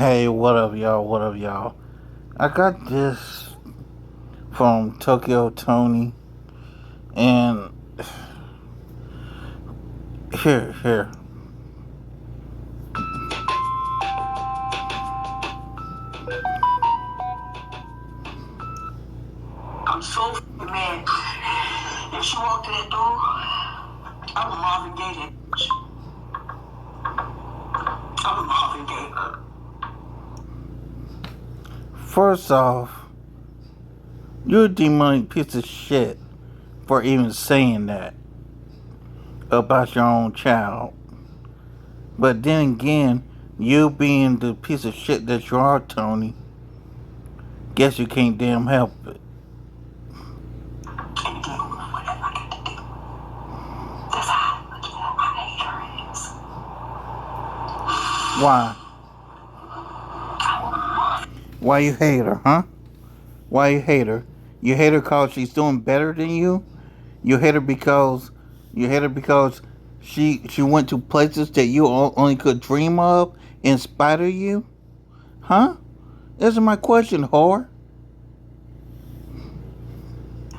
Hey, what up, y'all? What up, y'all? I got this from Toni, and here. I'm so mad. If she walked in that door, I would Marvin Gaye that bitch. I would Marvin Gaye her. First off, you're a demonic piece of shit for even saying that about your own child. But then again, you being the piece of shit that you are, Toni, guess you can't damn help it. And do whatever I get to do. That's how I hate her ass. Why? Why you hate her, huh? Why you hate her? You hate her because she's doing better than you? You hate her because she went to places that you only could dream of in spite of you? Huh? Answer my question, whore.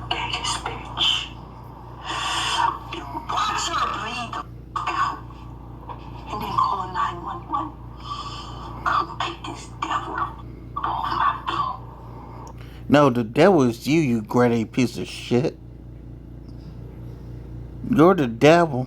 This bitch. You watch her bleed the fuck out. And then call 911. Come take this devil off my door. No, the devil is you, you grade A piece of shit. You're the devil.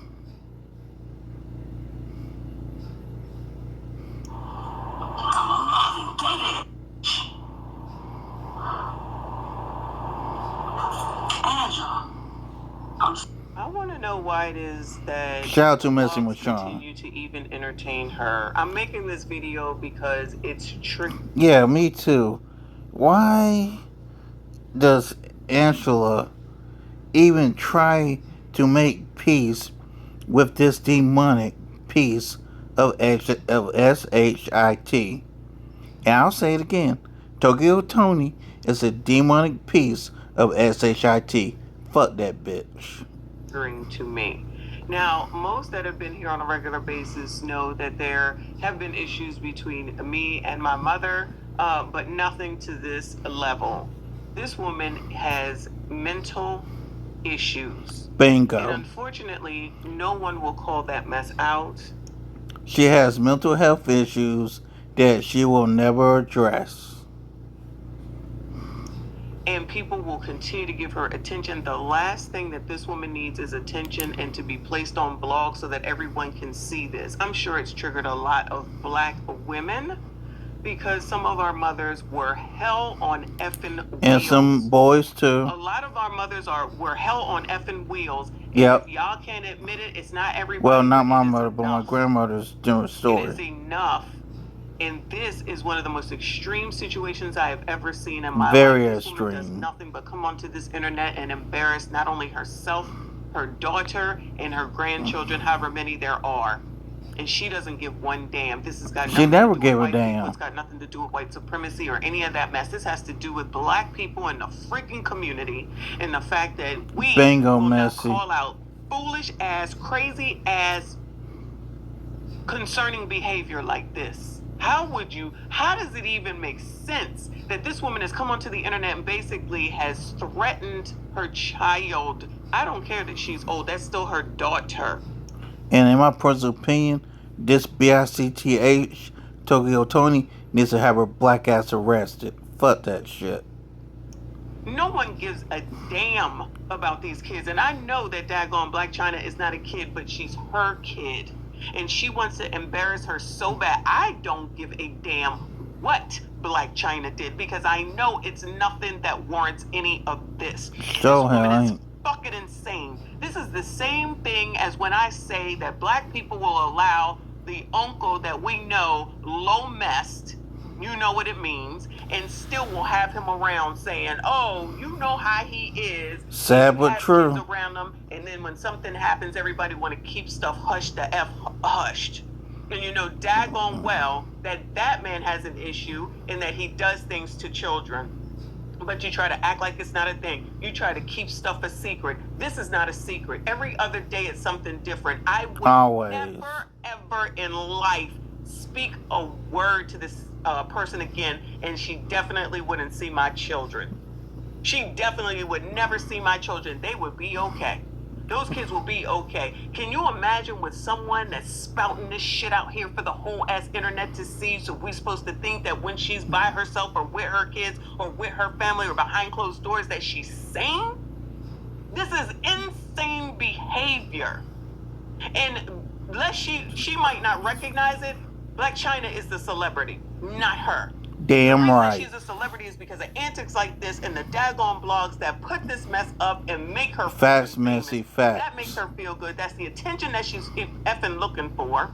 I want to know why it is that Shout out to Messing with continue Sean. to even entertain her. I'm making this video because it's tricky. Yeah, me too. Why does Angela even try to make peace with this demonic piece of SHIT? And I'll say it again. Toni is a demonic piece of SHIT. Fuck that bitch. To me. Now, most that have been here on a regular basis know that there have been issues between me and my mother, but nothing to this level. This woman has mental issues. Bingo. And unfortunately, no one will call that mess out. She has mental health issues that she will never address. And people will continue to give her attention. The last thing that this woman needs is attention and to be placed on blogs so that everyone can see this. I'm sure it's triggered a lot of black women because some of our mothers were hell on effing wheels. And some boys too. A lot of our mothers were hell on effing wheels. Yep. If y'all can't admit it, it's not everybody. Well, not my mother, but my grandmother's doing story. It is enough. And this is one of the most extreme situations I have ever seen in my life. Very this extreme. Woman does nothing but come onto this internet and embarrass not only herself, her daughter, and her grandchildren, however many there are. And she doesn't give one damn. This has got nothing She never to do gave with a white damn. people. It's got nothing to do with white supremacy or any of that mess. This has to do with black people in the freaking community and the fact that we Bingo, will messy. not call out foolish ass, crazy ass, concerning behavior like this. How does it even make sense that this woman has come onto the internet and basically has threatened her child? I don't care that she's old. That's still her daughter. And in my personal opinion, this BICTH Toni needs to have her black ass arrested. Fuck that shit. No one gives a damn about these kids. And I know that daggone Black China is not a kid, but she's her kid. And she wants to embarrass her so bad. I don't give a damn what Black China did because I know it's nothing that warrants any of this. So this woman is ain't. fucking insane. This is the same thing as when I say that black people will allow the uncle that we know low messed, you know what it means, and still will have him around saying, oh, you know how he is. Sad but true. Kids around him, and then when something happens, everybody want to keep stuff hushed, the F hushed. And you know daggone well that that man has an issue in that he does things to children. But you try to act like it's not a thing. You try to keep stuff a secret. This is not a secret. Every other day it's something different. I would Always. never, ever in life speak a word to this person again, and she definitely wouldn't see my children. She definitely would never see my children. They would be okay. Those kids will be okay. Can you imagine with someone that's spouting this shit out here for the whole ass internet to see? So we supposed to think that when she's by herself or with her kids or with her family or behind closed doors that she's sane? This is insane behavior. And she might not recognize it. Black China is the celebrity, not her. Damn the right. She's a celebrity is because of antics like this and the daggone blogs that put this mess up and make her facts, messy facts. That makes her feel good. That's the attention that she's effing looking for.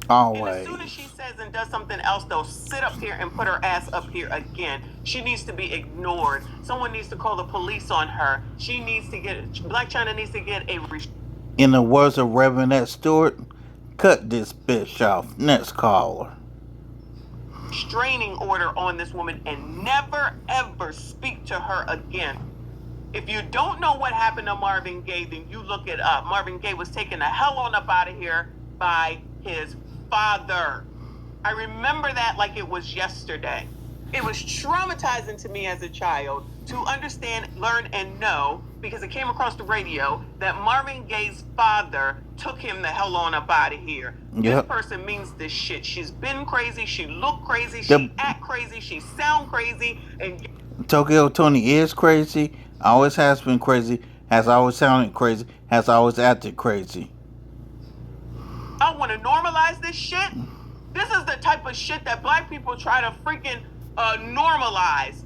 Always. And as soon as she says and does something else, they'll sit up here and put her ass up here again. She needs to be ignored. Someone needs to call the police on her. Black China needs to get a... In the words of Reverend Ed Stewart, cut this bitch off. Next caller. Restraining order on this woman and never ever speak to her again. If you don't know what happened to Marvin Gaye, then you look it up. Marvin Gaye was taken the hell on up out of here by his father. I remember that like it was yesterday. It was traumatizing to me as a child to understand, learn, and know, because it came across the radio, that Marvin Gaye's father took him the hell on up out of here. Yep. This person means this shit. She's been crazy. She looked crazy. She act crazy. She sound crazy. And Tokyo Toni is crazy. Always has been crazy. Has always sounded crazy. Has always acted crazy. I want to normalize this shit. This is the type of shit that black people try to freaking normalize.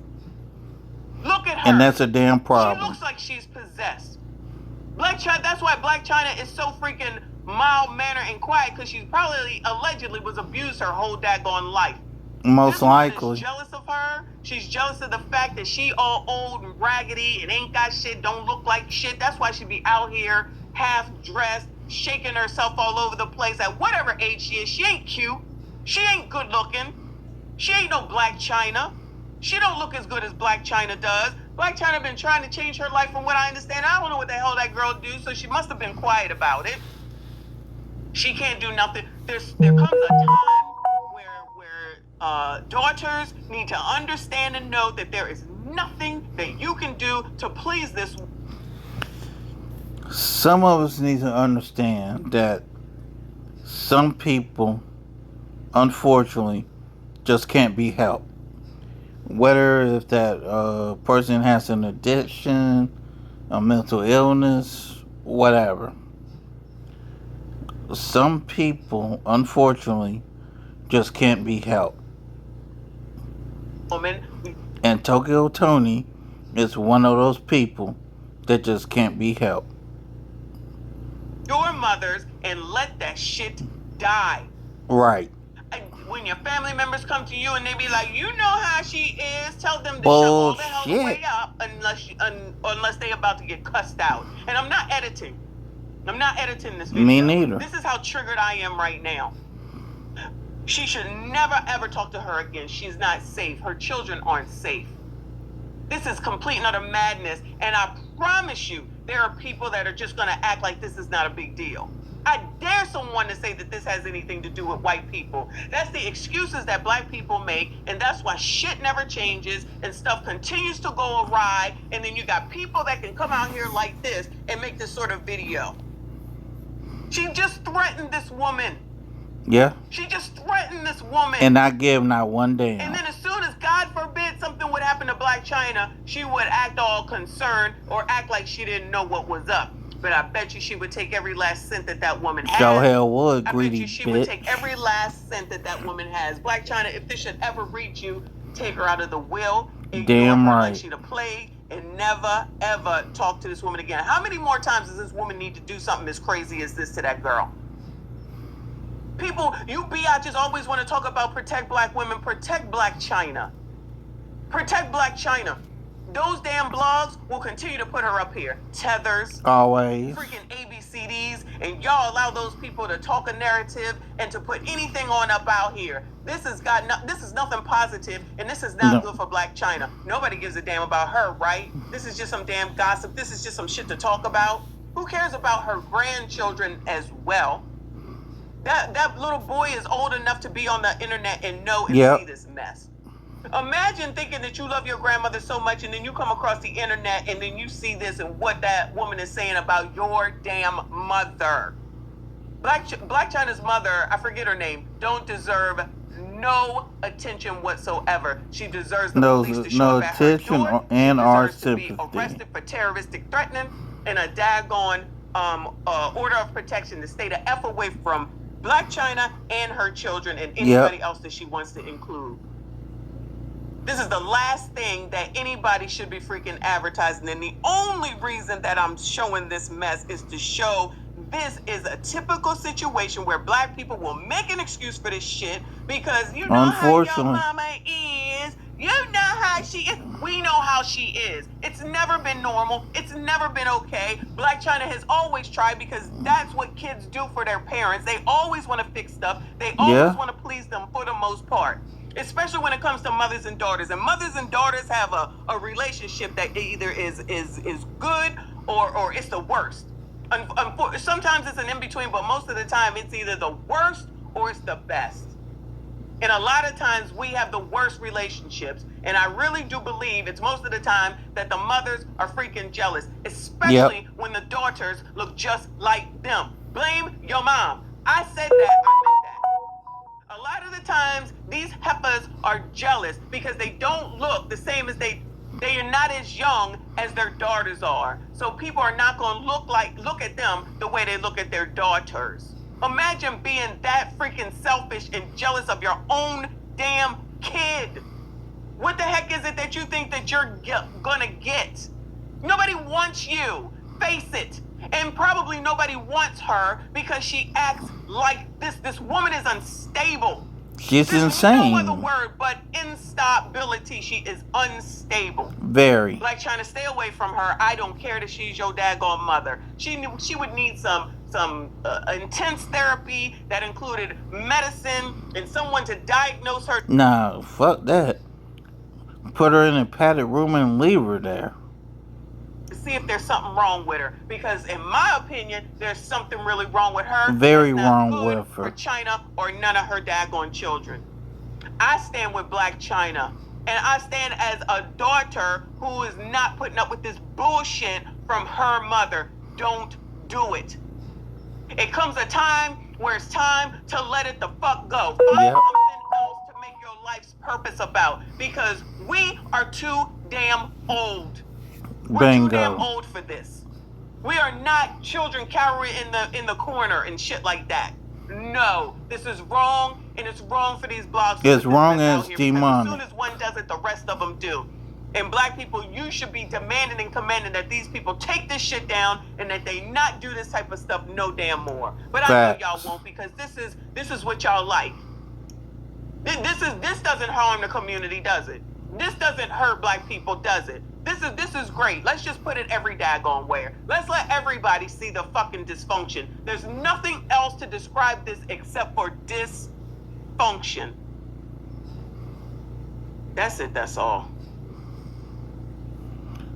Look at her. And that's a damn problem. She looks like she's possessed. Black China. That's why Black China is so freaking mild-mannered and quiet, because she probably allegedly was abused her whole daggone life. Most likely. She's jealous of her. She's jealous of the fact that she all old and raggedy and ain't got shit, don't look like shit. That's why she be out here half dressed, shaking herself all over the place at whatever age she is. She ain't cute. She ain't good looking. She ain't no Black China. She don't look as good as Black China does. Black China been trying to change her life from what I understand. I don't know what the hell that girl do, so she must have been quiet about it. She can't do nothing. There comes a time where daughters need to understand and know that there is nothing that you can do to please this. Some of us need to understand that some people, unfortunately, just can't be helped. Whether if that person has an addiction, a mental illness, whatever. Some people, unfortunately, just can't be helped. Woman. And Tokyo Toni is one of those people that just can't be helped. Your mothers and let that shit die. Right. When your family members come to you and they be like, you know how she is, tell them to shut all the hell way up unless they about to get cussed out. And I'm not editing this video. Me neither. This is how triggered I am right now. She should never ever talk to her again. She's not safe. Her children aren't safe. This is complete and utter madness. And I promise you, there are people that are just going to act like this is not a big deal. I dare someone to say that this has anything to do with white people. That's the excuses that black people make, and that's why shit never changes and stuff continues to go awry, and then you got people that can come out here like this and make this sort of video. She just threatened this woman. Yeah. She just threatened this woman. And I give not one damn. And then as soon as, God forbid, something would happen to Black China, she would act all concerned or act like she didn't know what was up. But I bet you she would take every last cent that woman has. Sure hell would, greedy I bet you she would take every last cent that woman has. Black China, if this should ever reach you, take her out of the will. Damn right. Like she'd have played and never, ever talk to this woman again. How many more times does this woman need to do something as crazy as this to that girl? People, you biatches always want to talk about protect black women. Protect Black China. Protect Black China. Those damn blogs will continue to put her up here. Tethers. Always. Freaking ABCDs. And y'all allow those people to talk a narrative and to put anything on up out here. This is nothing positive, and this is not good for Black China. Nobody gives a damn about her, right? This is just some damn gossip. This is just some shit to talk about. Who cares about her grandchildren as well? That little boy is old enough to be on the internet and know and Yep. see this mess. Imagine thinking that you love your grandmother so much and then you come across the internet and then you see this and what that woman is saying about your damn mother. Black China's mother, I forget her name, don't deserve no attention whatsoever. She deserves the police to show up at her attention door. and She our deserves to be sympathy. arrested for terroristic threatening and a daggone order of protection to stay the F away from Black China and her children and anybody else that she wants to include. This is the last thing that anybody should be freaking advertising. And the only reason that I'm showing this mess is to show this is a typical situation where black people will make an excuse for this shit because you know how your mama is. You know how she is. We know how she is. It's never been normal. It's never been okay. Black China has always tried because that's what kids do for their parents. They always want to fix stuff. They always want to please them for the most part. Especially when it comes to mothers and daughters. And mothers and daughters have a relationship that either is good or it's the worst. Sometimes it's an in-between, but most of the time it's either the worst or it's the best. And a lot of times we have the worst relationships. And I really do believe it's most of the time that the mothers are freaking jealous, especially when the daughters look just like them. Blame your mom. I said that, I meant that. A lot of the times, these heifers are jealous because they don't look the same as they are not as young as their daughters are. So people are not going to look at them the way they look at their daughters. Imagine being that freaking selfish and jealous of your own damn kid. What the heck is it that you think that you're gonna get? Nobody wants you. Face it. And probably nobody wants her because she acts like this. This woman is unstable. She's There's insane. no other word but instability. She is unstable. Very. Black China, stay away from her. I don't care that she's your daggone mother. She would need some intense therapy that included medicine and someone to diagnose her. Nah, fuck that. Put her in a padded room and leave her there. To see if there's something wrong with her, because in my opinion there's something really wrong with her. Very That's not wrong good with her. for China or none of her daggone children. I stand with Black China, and I stand as a daughter who is not putting up with this bullshit from her mother. Don't do it. It comes a time where it's time to let it the fuck go. Find something else to make your life's purpose about, because we are too damn old. We're too damn old for this. We are not children cowering in the corner and shit like that. No, this is wrong, and it's wrong for these blogs. It's wrong and it's demonic. As soon as one does it, the rest of them do. And black people, you should be demanding and commanding that these people take this shit down and that they not do this type of stuff no damn more. But I know y'all won't, because this is what y'all like. This doesn't harm the community, does it? This doesn't hurt black people, does it? This is great. Let's just put it every daggone where. Let's let everybody see the fucking dysfunction. There's nothing else to describe this except for dysfunction. That's it, that's all.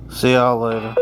See y'all later.